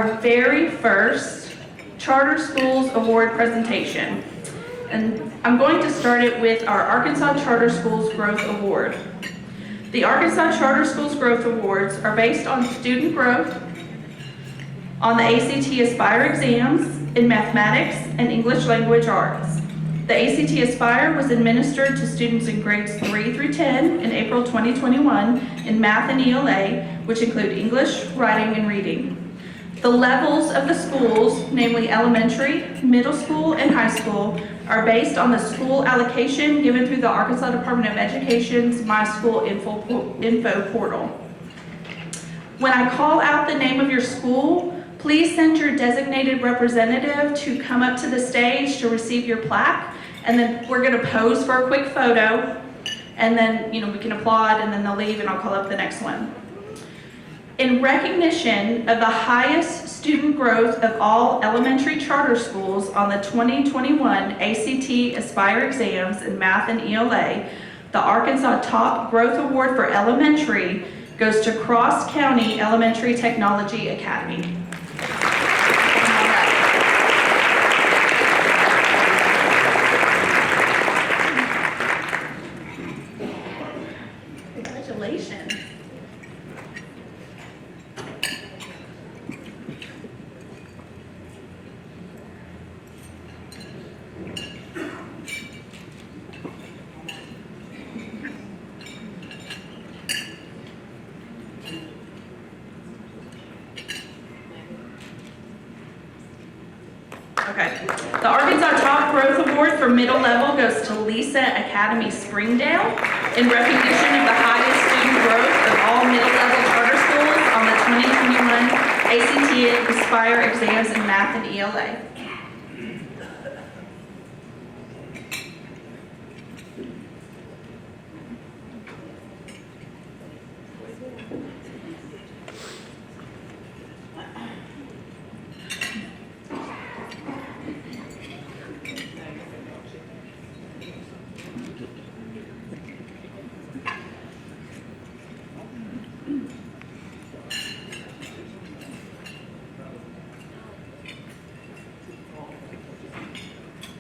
our very first Charter Schools Award presentation. And I'm going to start it with our Arkansas Charter Schools Growth Award. The Arkansas Charter Schools Growth Awards are based on student growth on the ACT Aspire exams in mathematics and English language arts. The ACT Aspire was administered to students in grades 3 through 10 in April 2021 in math and ELA, which include English, writing, and reading. The levels of the schools, namely elementary, middle school, and high school, are based on the school allocation given through the Arkansas Department of Education's My School Info portal. When I call out the name of your school, please send your designated representative to come up to the stage to receive your plaque, and then we're going to pose for a quick photo, and then we can applaud, and then they'll leave, and I'll call up the next one. In recognition of the highest student growth of all elementary charter schools on the 2021 ACT Aspire exams in math and ELA, the Arkansas Top Growth Award for Elementary goes to Cross County Elementary Technology Academy. Congratulations. Okay. The Arkansas Top Growth Award for Middle Level goes to Lisa Academy Springdale in recognition of the highest student growth of all middle level charter schools on the 2021 ACT Aspire exams in math and ELA.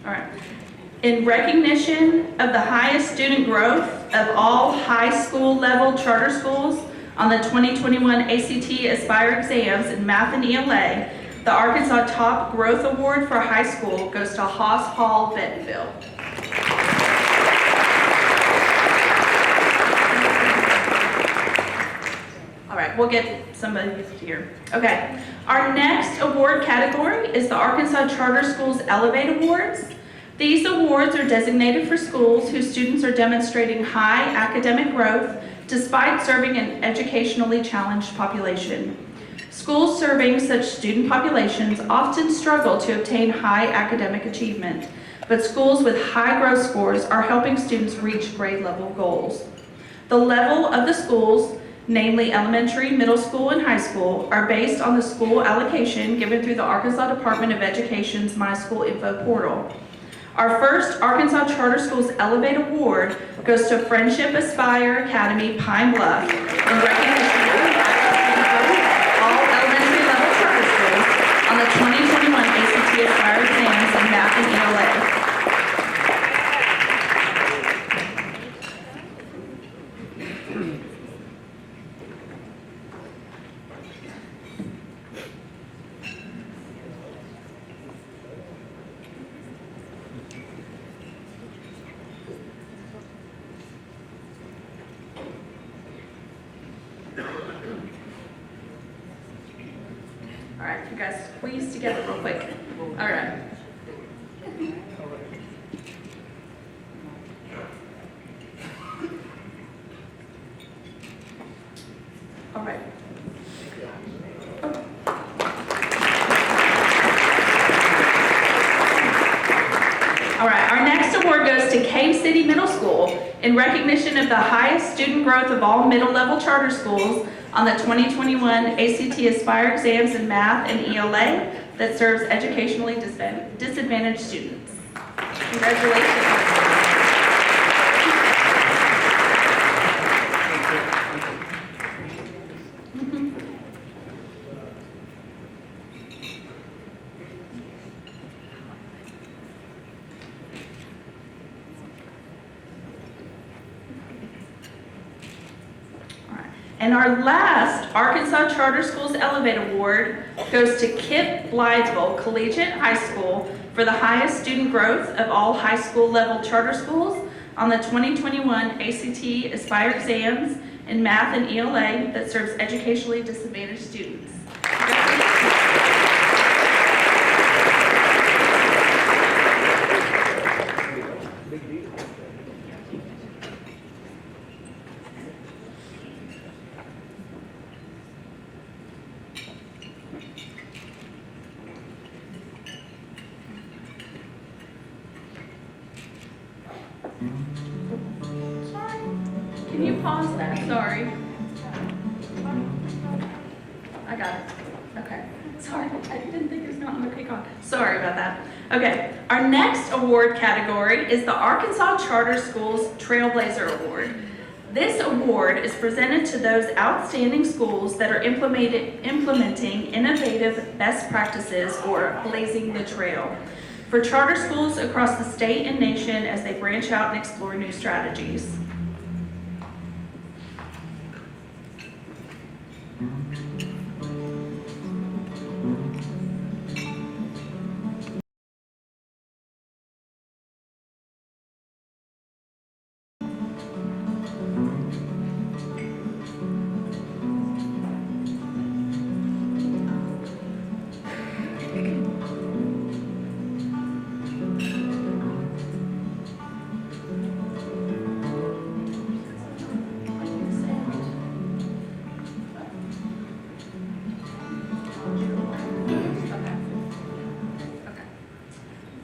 All right. In recognition of the highest student growth of all high school level charter schools on the 2021 ACT Aspire exams in math and ELA, the Arkansas Top Growth Award for high school goes to Haas Hall Bentonville. All right, we'll get somebody here. Okay, our next award category is the Arkansas Charter Schools Elevate Awards. These awards are designated for schools whose students are demonstrating high academic growth despite serving an educationally challenged population. Schools serving such student populations often struggle to obtain high academic achievement, but schools with high growth scores are helping students reach grade level goals. The level of the schools, namely elementary, middle school, and high school, are based on the school allocation given through the Arkansas Department of Education's My School Info portal. Our first Arkansas Charter Schools Elevate Award goes to Friendship Aspire Academy, Pine Bluff, in recognition of the all elementary level charter schools on the 2021 ACT Aspire exams in math and ELA. All right, you guys squeeze together real quick. All right. All right. All right, our next award goes to Cave City Middle School in recognition of the highest student growth of all middle level charter schools on the 2021 ACT Aspire exams in math and ELA that serves educationally disadvantaged students. Congratulations. And our last Arkansas Charter Schools Elevate Award goes to Kip Blytheville Collegiate High School for the highest student growth of all high school level charter schools on the 2021 ACT Aspire exams in math and ELA that serves educationally disadvantaged students. Sorry. Can you pause that? Sorry. I got it. Okay. Sorry. I didn't think it was going to pick on. Sorry about that. Okay. Our next award category is the Arkansas Charter Schools Trailblazer Award. This award is presented to those outstanding schools that are implementing innovative best practices or blazing the trail for charter schools across the state and nation as they branch out and explore new strategies.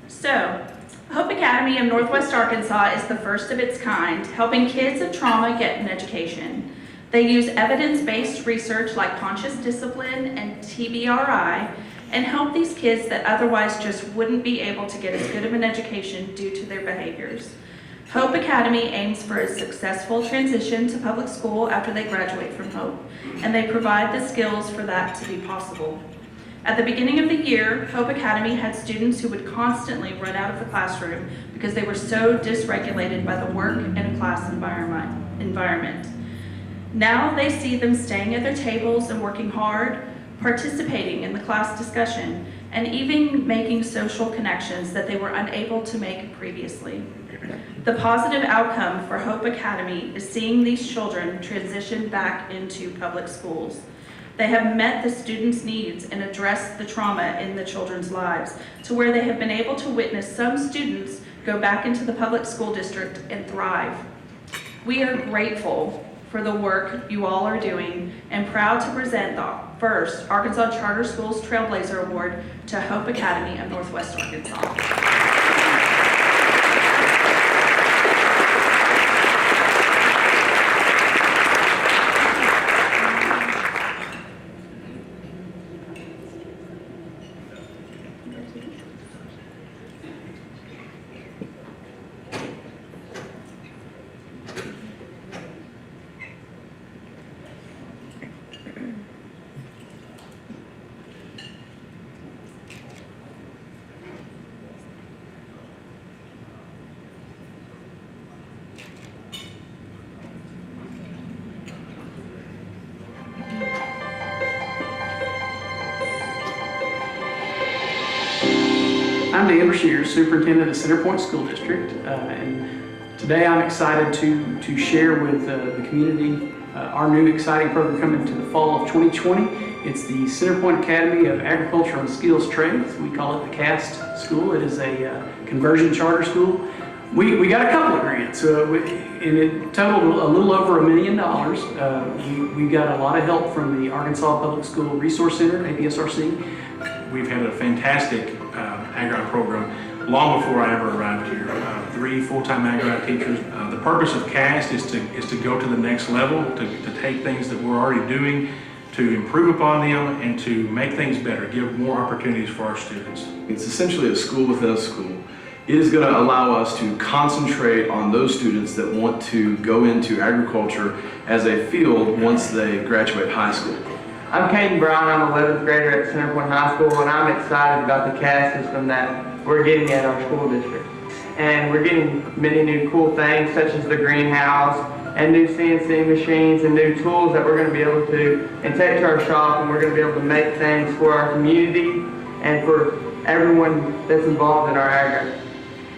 So, Hope Academy of Northwest Arkansas is the first of its kind, helping kids of trauma get an education. They use evidence-based research like conscious discipline and TBRI and help these kids that otherwise just wouldn't be able to get as good of an education due to their behaviors. Hope Academy aims for a successful transition to public school after they graduate from Hope, and they provide the skills for that to be possible. At the beginning of the year, Hope Academy had students who would constantly run out of the classroom because they were so dysregulated by the work and class environment. Now they see them staying at their tables and working hard, participating in the class discussion, and even making social connections that they were unable to make previously. The positive outcome for Hope Academy is seeing these children transition back into public schools. They have met the students' needs and addressed the trauma in the children's lives to where they have been able to witness some students go back into the public school district and thrive. We are grateful for the work you all are doing and proud to present the first Arkansas Charter Schools Trailblazer Award to Hope Academy of Northwest Arkansas. I'm Dan Brashear, Superintendent of Centerpoint School District, and today I'm excited to share with the community our new exciting program coming to the fall of 2020. It's the Centerpoint Academy of Agricultural and Skills Trades. We call it the CAST school. It is a conversion charter school. We got a couple of grants, and it totaled a little over $1 million. We got a lot of help from the Arkansas Public School Resource Center, APSRC. We've had a fantastic Agri program long before I ever arrived here. 3 full-time Agri teachers. The purpose of CAST is to go to the next level, to take things that we're already doing, to improve upon them, and to make things better, give more opportunities for our students. It's essentially a school within a school. It is going to allow us to concentrate on those students that want to go into agriculture as a field once they graduate high school. I'm Caden Brown. I'm an 11th grader at Centerpoint High School, and I'm excited about the CAST system that we're getting at our school district. And we're getting many new cool things, such as the greenhouse, and new CNC machines and new tools that we're going to be able to and take to our shop, and we're going to be able to make things for our community and for everyone that's involved in our agri.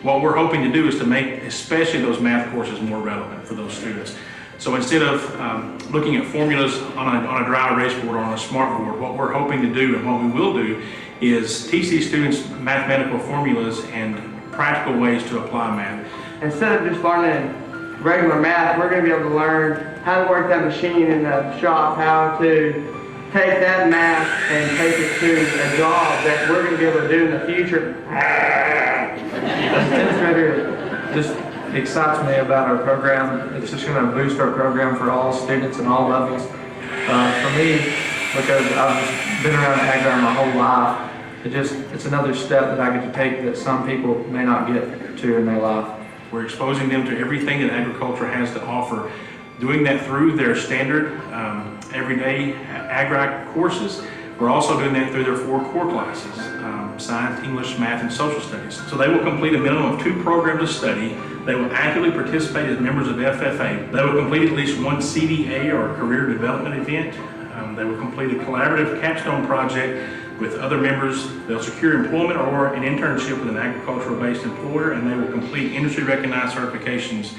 What we're hoping to do is to make especially those math courses more relevant for those students. So instead of looking at formulas on a dry erase board or on a smart board, what we're hoping to do and what we will do is teach these students mathematical formulas and practical ways to apply math. Instead of just learning regular math, we're going to be able to learn how to work that machine in the shop, how to take that math and take it to a job that we're going to be able to do in the future. Just excites me about our program. It's just going to boost our program for all students and all levels. For me, because I've just been around agri my whole life, it's another step that I get to take that some people may not get to in their life. We're exposing them to everything that agriculture has to offer, doing that through their standard everyday agri courses. We're also doing that through their 4 core classes, science, English, math, and social studies. So they will complete a minimum of 2 programs of study. They will actively participate as members of FFA. They will complete at least 1 CDA or career development event. They will complete a collaborative capstone project with other members. They'll secure employment or an internship with an agricultural-based employer, and they will complete industry-recognized certifications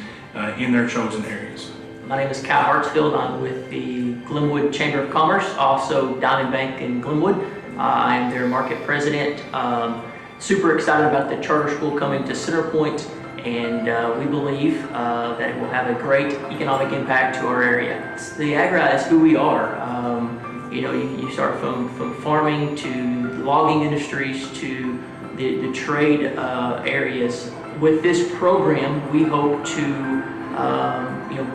in their chosen areas. My name is Kyle Hartsfield. I'm with the Glenwood Chamber of Commerce, also Diamond Bank in Glenwood. I'm their market president. Super excited about the charter school coming to Centerpoint, and we believe that it will have a great economic impact to our area. The agri is who we are. You start from farming to logging industries to the trade areas. With this program, we hope to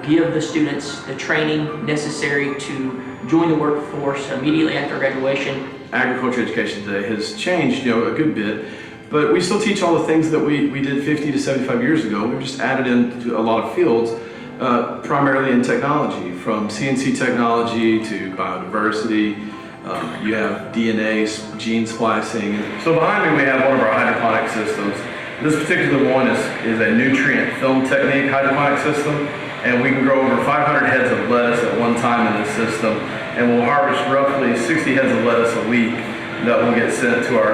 give the students the training necessary to join the workforce immediately after graduation. Agriculture education today has changed, a good bit, but we still teach all the things that we did 50 to 75 years ago. We've just added into a lot of fields, primarily in technology, from CNC technology to biodiversity. You have DNA, gene splicing. So behind me we have one of our hydroponic systems. This particular one is a nutrient film technique hydroponic system, and we can grow over 500 heads of lettuce at one time in this system, and we'll harvest roughly 60 heads of lettuce a week that will get sent to our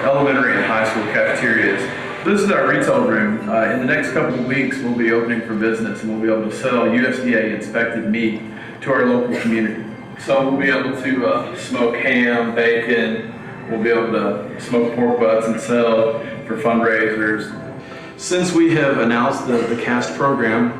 elementary and high school cafeterias. This is our retail room. In the next couple of weeks, we'll be opening for business, and we'll be able to sell USDA inspected meat to our local community. So we'll be able to smoke ham, bacon. We'll be able to smoke pork butts and sell for fundraisers. Since we have announced the CAST program,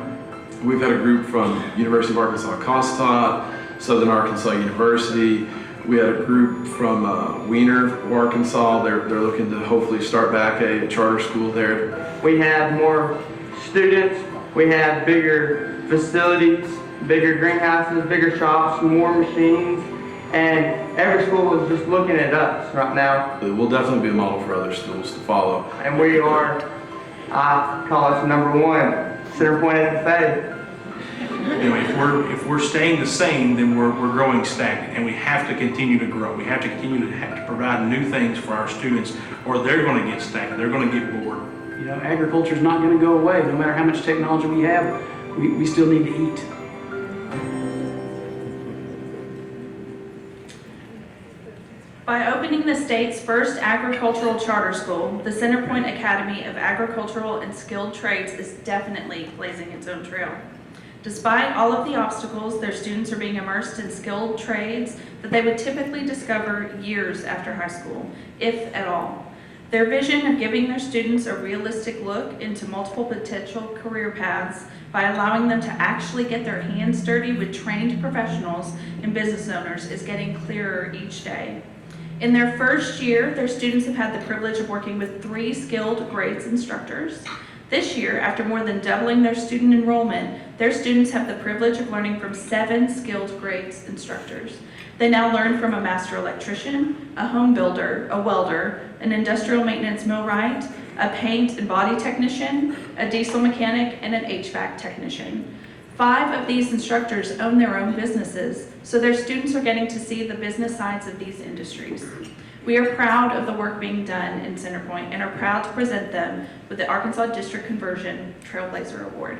we've had a group from University of Arkansas Costad, Southern Arkansas University. We had a group from Weiner, Arkansas. They're looking to hopefully start back a charter school there. We have more students, we have bigger facilities, bigger greenhouses, bigger shops, more machines, and every school is just looking at us right now. We'll definitely be a model for other schools to follow. And we are, I call us #1, Centerpoint FFA. If we're staying the same, then we're growing stagnant, and we have to continue to grow. We have to continue to provide new things for our students, or they're going to get stagnant. They're going to get bored. Agriculture is not going to go away. No matter how much technology we have, we still need to eat. By opening the state's first agricultural charter school, the Centerpoint Academy of Agricultural and Skilled Trades is definitely blazing its own trail. Despite all of the obstacles, their students are being immersed in skilled trades that they would typically discover years after high school, if at all. Their vision of giving their students a realistic look into multiple potential career paths by allowing them to actually get their hands dirty with trained professionals and business owners is getting clearer each day. In their first year, their students have had the privilege of working with 3 skilled grades instructors. This year, after more than doubling their student enrollment, their students have the privilege of learning from 7 skilled grades instructors. They now learn from a master electrician, a home builder, a welder, an industrial maintenance millwright, a paint and body technician, a diesel mechanic, and an HVAC technician. 5 of these instructors own their own businesses, so their students are getting to see the business sides of these industries. We are proud of the work being done in Centerpoint and are proud to present them with the Arkansas District Conversion Trailblazer Award.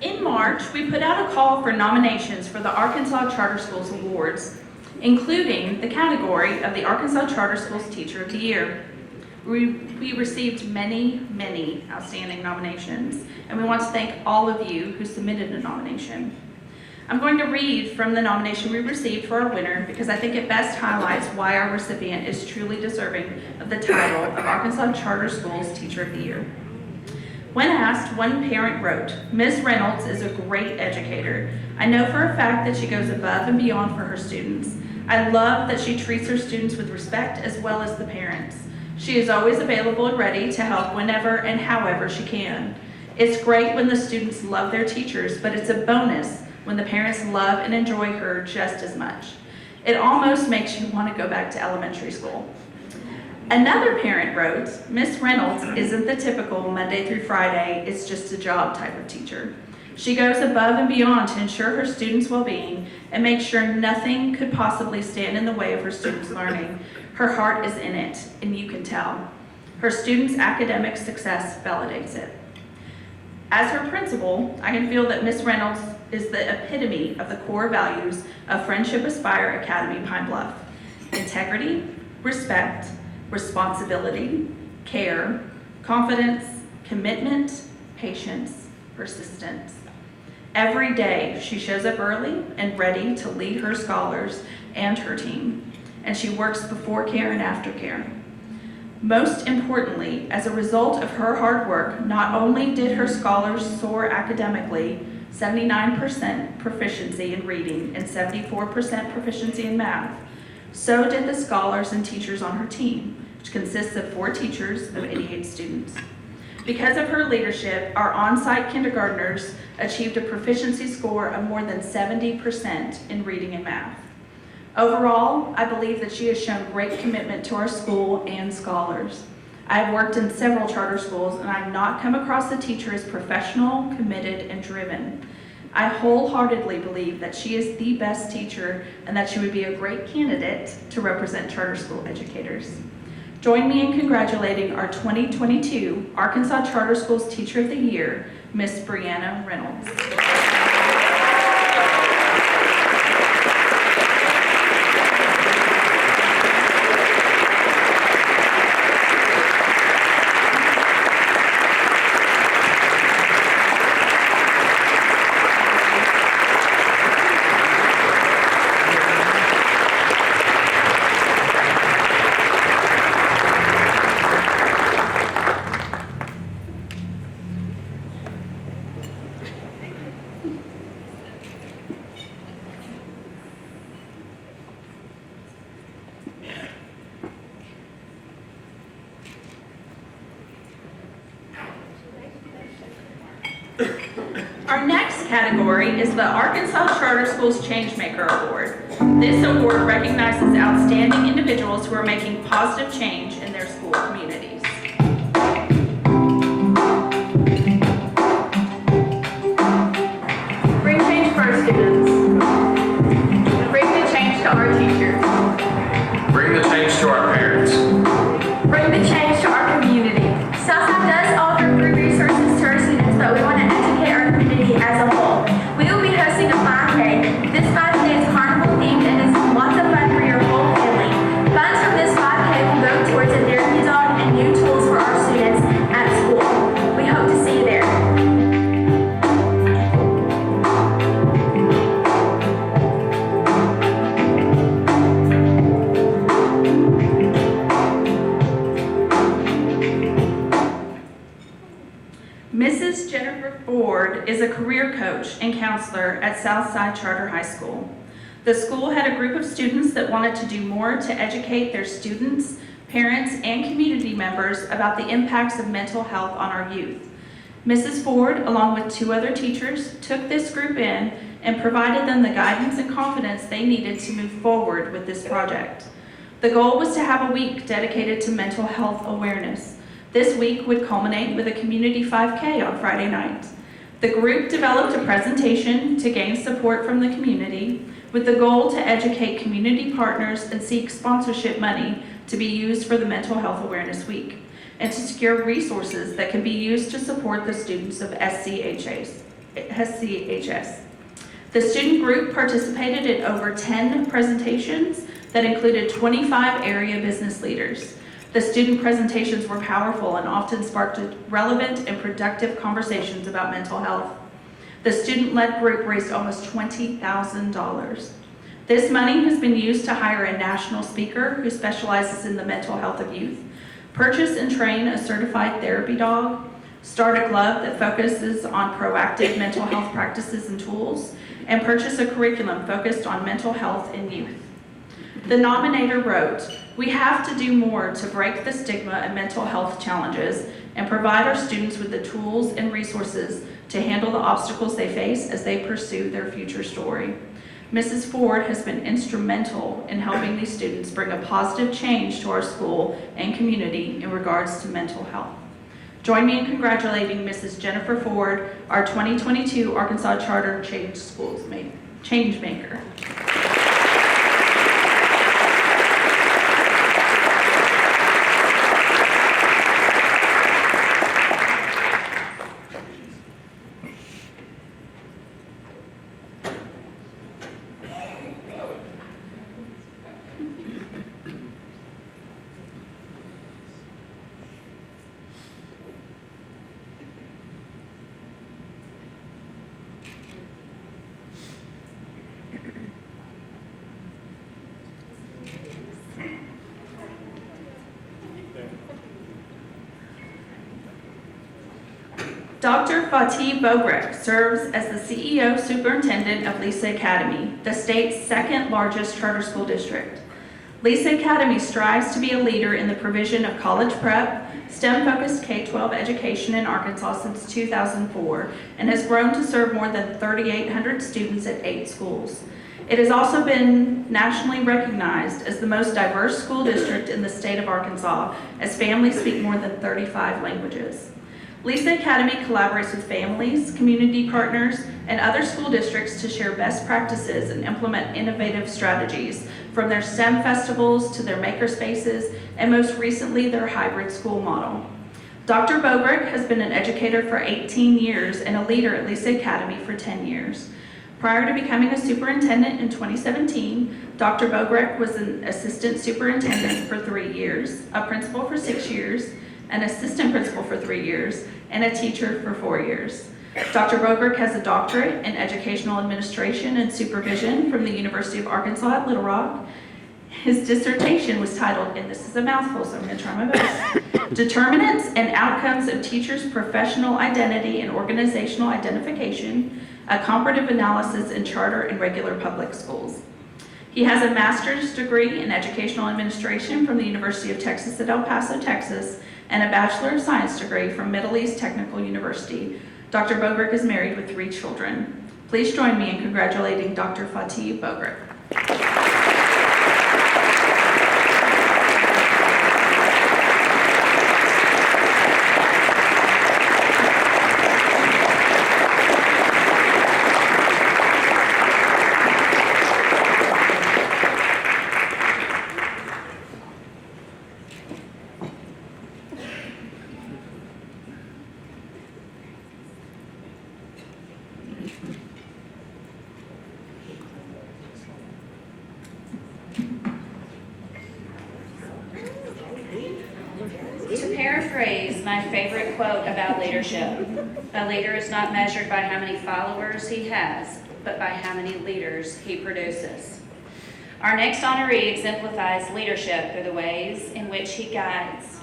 In March, we put out a call for nominations for the Arkansas Charter Schools Awards, including the category of the Arkansas Charter Schools Teacher of the Year. We received many outstanding nominations, and we want to thank all of you who submitted a nomination. I'm going to read from the nomination we received for our winner because I think it best highlights why our recipient is truly deserving of the title of Arkansas Charter Schools Teacher of the Year. When asked, one parent wrote, "Ms. Reynolds is a great educator. I know for a fact that she goes above and beyond for her students. I love that she treats her students with respect as well as the parents. She is always available and ready to help whenever and however she can. It's great when the students love their teachers, but it's a bonus when the parents love and enjoy her just as much. It almost makes you want to go back to elementary school." Another parent wrote, "Miss Reynolds isn't the typical Monday through Friday, it's just a job type of teacher. She goes above and beyond to ensure her students' well-being and make sure nothing could possibly stand in the way of her students' learning. Her heart is in it, and you can tell. Her students' academic success validates it." As her principal, I can feel that Miss Reynolds is the epitome of the core values of Friendship Aspire Academy Pine Bluff: integrity, respect, responsibility, care, confidence, commitment, patience, persistence. Every day, she shows up early and ready to lead her scholars and her team, and she works before care and after care. Most importantly, as a result of her hard work, not only did her scholars soar academically, 79% proficiency in reading and 74% proficiency in math, so did the scholars and teachers on her team, which consists of 4 teachers of 88 students. Because of her leadership, our on-site kindergartners achieved a proficiency score of more than 70% in reading and math. Overall, I believe that she has shown great commitment to our school and scholars. I have worked in several charter schools, and I have not come across a teacher as professional, committed, and driven. I wholeheartedly believe that she is the best teacher and that she would be a great candidate to represent charter school educators. Join me in congratulating our 2022 Arkansas Charter Schools Teacher of the Year, Miss Brianna Reynolds. Our next category is the Arkansas Charter Schools Changemaker Award. This award recognizes outstanding individuals who are making positive change in their school communities. Bring change for our students. Bring the change to our teachers. Bring the change to our parents. Bring the change to our community. Southside does offer free resources to our students, but we want to educate our community as a whole. We will be hosting a 5K. This 5K is carnival themed and is lots of fun for your whole family. Funds from this 5K will go towards a therapy dog and new tools for our students at school. We hope to see you there. Mrs. Jennifer Ford is a career coach and counselor at Southside Charter High School. The school had a group of students that wanted to do more to educate their students, parents, and community members about the impacts of mental health on our youth. Mrs. Ford, along with 2 other teachers, took this group in and provided them the guidance and confidence they needed to move forward with this project. The goal was to have a week dedicated to mental health awareness. This week would culminate with a community 5K on Friday night. The group developed a presentation to gain support from the community with the goal to educate community partners and seek sponsorship money to be used for the Mental Health Awareness Week and to secure resources that can be used to support the students of SCHAs. SCHS. The student group participated in over 10 presentations that included 25 area business leaders. The student presentations were powerful and often sparked relevant and productive conversations about mental health. The student-led group raised almost $20,000. This money has been used to hire a national speaker who specializes in the mental health of youth, purchase and train a certified therapy dog, start a club that focuses on proactive mental health practices and tools, and purchase a curriculum focused on mental health in youth. The nominator wrote, "We have to do more to break the stigma of mental health challenges and provide our students with the tools and resources to handle the obstacles they face as they pursue their future story." Mrs. Ford has been instrumental in helping these students bring a positive change to our school and community in regards to mental health. Join me in congratulating Mrs. Jennifer Ford, our 2022 Arkansas Charter Change Maker. Dr. Fatih Bogrek serves as the CEO Superintendent of Lisa Academy, the state's second largest charter school district. Lisa Academy strives to be a leader in the provision of college prep, STEM-focused K-12 education in Arkansas since 2004 and has grown to serve more than 3,800 students at 8 schools. It has also been nationally recognized as the most diverse school district in the state of Arkansas, as families speak more than 35 languages. Lisa Academy collaborates with families, community partners, and other school districts to share best practices and implement innovative strategies, from their STEM festivals to their maker spaces, and most recently, their hybrid school model. Dr. Bogrek has been an educator for 18 years and a leader at Lisa Academy for 10 years. Prior to becoming a superintendent in 2017, Dr. Bogrek was an assistant superintendent for 3 years, a principal for 6 years, an assistant principal for 3 years, and a teacher for 4 years. Dr. Bogrek has a doctorate in educational administration and supervision from the University of Arkansas at Little Rock. His dissertation was titled, and this is a mouthful, so I'm going to try my best, Determinants and Outcomes of Teachers' Professional Identity and Organizational Identification, a Comparative Analysis in Charter and Regular Public Schools. He has a master's degree in educational administration from the University of Texas at El Paso, Texas, and a Bachelor of Science degree from Middle East Technical University. Dr. Bogrek is married with 3 children. Please join me in congratulating Dr. Fatih Bogrek. To paraphrase my favorite quote about leadership, a leader is not measured by how many followers he has, but by how many leaders he produces. Our next honoree exemplifies leadership through the ways in which he guides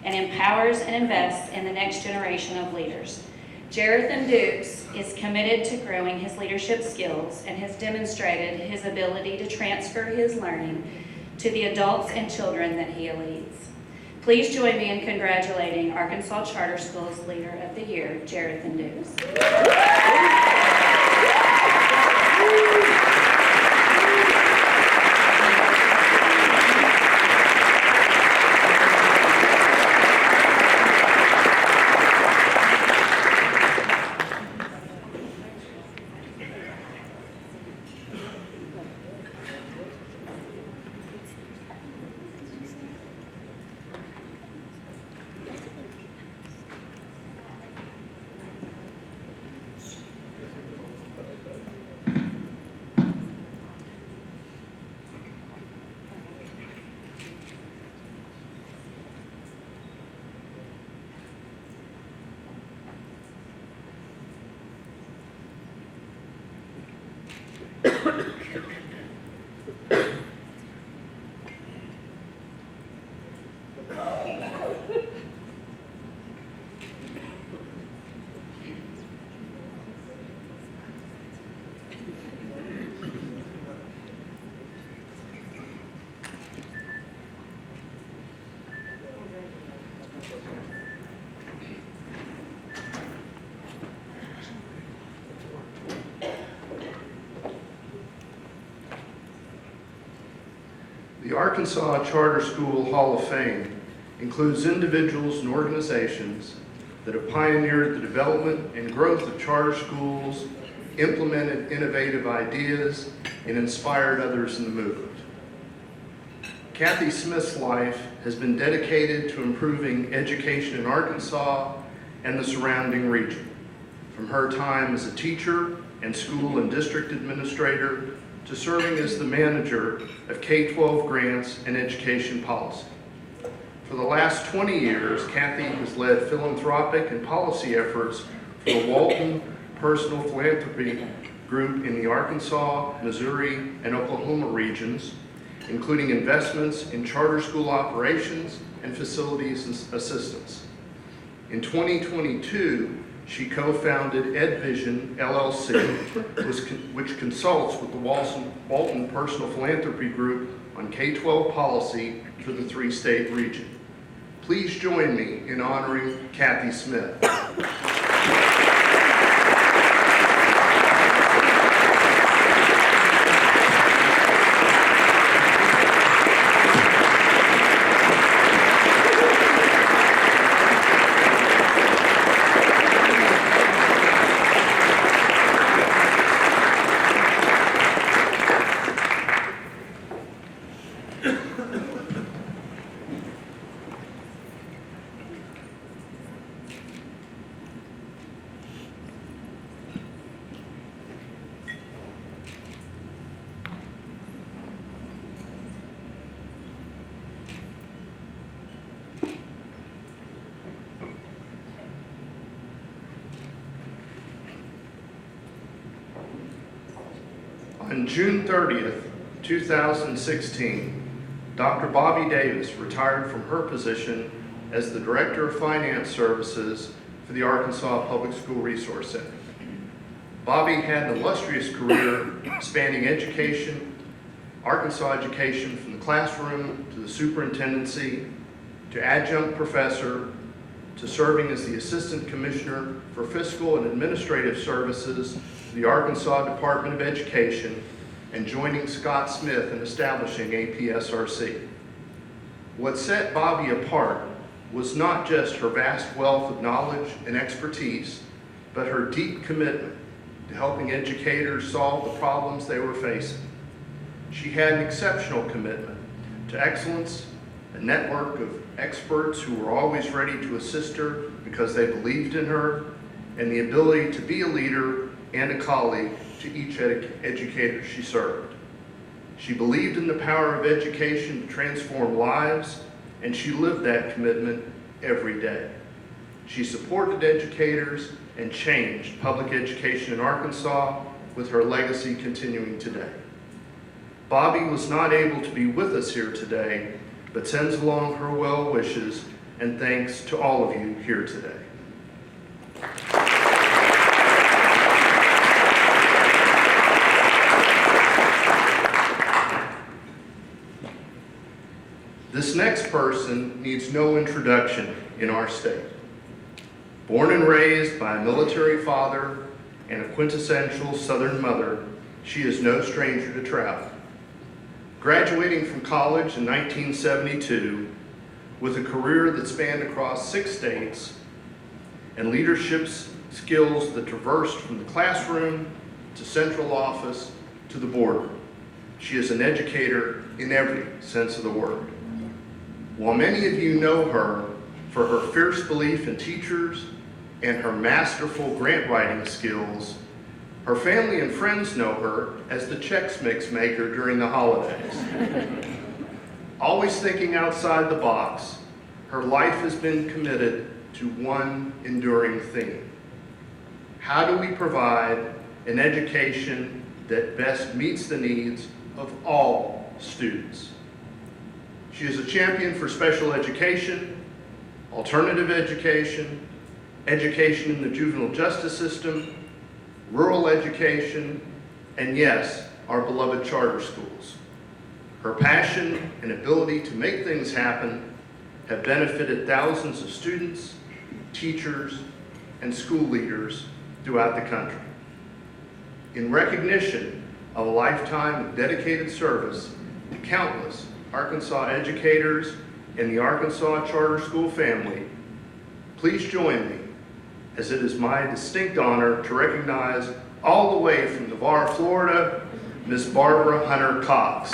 and empowers and invests in the next generation of leaders. Jarethan Dukes is committed to growing his leadership skills and has demonstrated his ability to transfer his learning to the adults and children that he leads. Please join me in congratulating Arkansas Charter Schools Leader of the Year, Jarethan Dukes. The Arkansas Charter School Hall of Fame includes individuals and organizations that have pioneered the development and growth of charter schools, implemented innovative ideas, and inspired others in the movement. Kathy Smith's life has been dedicated to improving education in Arkansas and the surrounding region, from her time as a teacher and school and district administrator to serving as the manager of K-12 grants and education policy. For the last 20 years, Kathy has led philanthropic and policy efforts for the Walton Personal Philanthropy Group in the Arkansas, Missouri, and Oklahoma regions, including investments in charter school operations and facilities assistance. In 2022, she co-founded EdVision LLC, which consults with the Walton Personal Philanthropy Group on K-12 policy for the three-state region. Please join me in honoring Kathy Smith. On June 30th, 2016, Dr. Bobby Davis retired from her position as the Director of Finance Services for the Arkansas Public School Resource Center. Bobby had an illustrious career spanning education, Arkansas education from the classroom to the superintendency, to adjunct professor, to serving as the Assistant Commissioner for Fiscal and Administrative Services for the Arkansas Department of Education, and joining Scott Smith in establishing APSRC. What set Bobby apart was not just her vast wealth of knowledge and expertise, but her deep commitment to helping educators solve the problems they were facing. She had an exceptional commitment to excellence, a network of experts who were always ready to assist her because they believed in her, and the ability to be a leader and a colleague to each educator she served. She believed in the power of education to transform lives, and she lived that commitment every day. She supported educators and changed public education in Arkansas, with her legacy continuing today. Bobby was not able to be with us here today, but sends along her well wishes and thanks to all of you here today. This next person needs no introduction in our state. Born and raised by a military father and a quintessential Southern mother, she is no stranger to travel. Graduating from college in 1972 with a career that spanned across 6 states and leadership skills that traversed from the classroom to central office to the boardroom. She is an educator in every sense of the word. While many of you know her for her fierce belief in teachers and her masterful grant writing skills, her family and friends know her as the Chex Mix maker during the holidays. Always thinking outside the box, her life has been committed to one enduring theme. How do we provide an education that best meets the needs of all students? She is a champion for special education, alternative education, education in the juvenile justice system, rural education, and yes, our beloved charter schools. Her passion and ability to make things happen have benefited thousands of students, teachers, and school leaders throughout the country. In recognition of a lifetime of dedicated service to countless Arkansas educators, and the Arkansas Charter School family, please join me as it is my distinct honor to recognize all the way from Navarre, Florida, Miss Barbara Hunter Cox.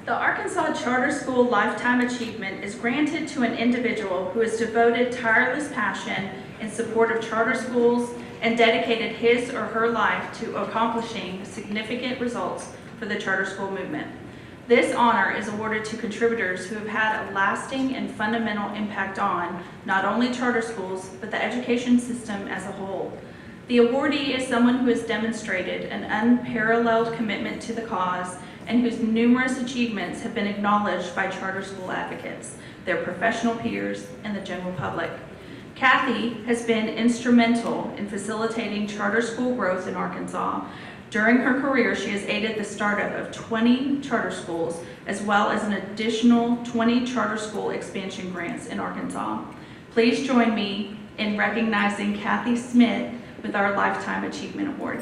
The Arkansas Charter School Lifetime Achievement is granted to an individual who has devoted tireless passion in support of charter schools and dedicated his or her life to accomplishing significant results for the charter school movement. This honor is awarded to contributors who have had a lasting and fundamental impact on not only charter schools, but the education system as a whole. The awardee is someone who has demonstrated an unparalleled commitment to the cause and whose numerous achievements have been acknowledged by charter school advocates, their professional peers, and the general public. Kathy has been instrumental in facilitating charter school growth in Arkansas. During her career, she has aided the startup of 20 charter schools, as well as an additional 20 charter school expansion grants in Arkansas. Please join me in recognizing Kathy Smith with our Lifetime Achievement Award.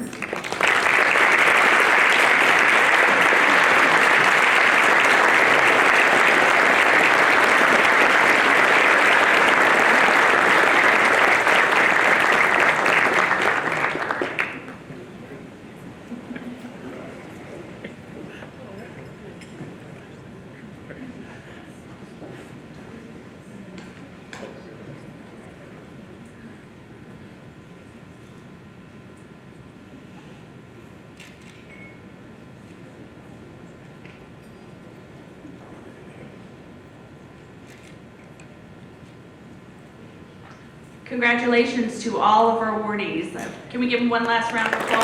Congratulations to all of our awardees. Can we give them one last round of applause?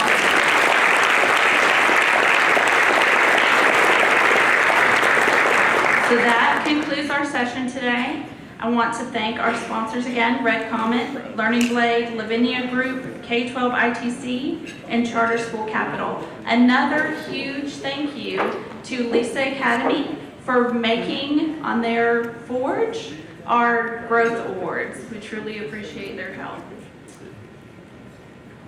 So that concludes our session today. I want to thank our sponsors again, Red Comet, Learning Blade, Lavinia Group, K-12 ITC, and Charter School Capital. Another huge thank you to Lisa Academy for making on their Forge our growth awards. We truly appreciate their help.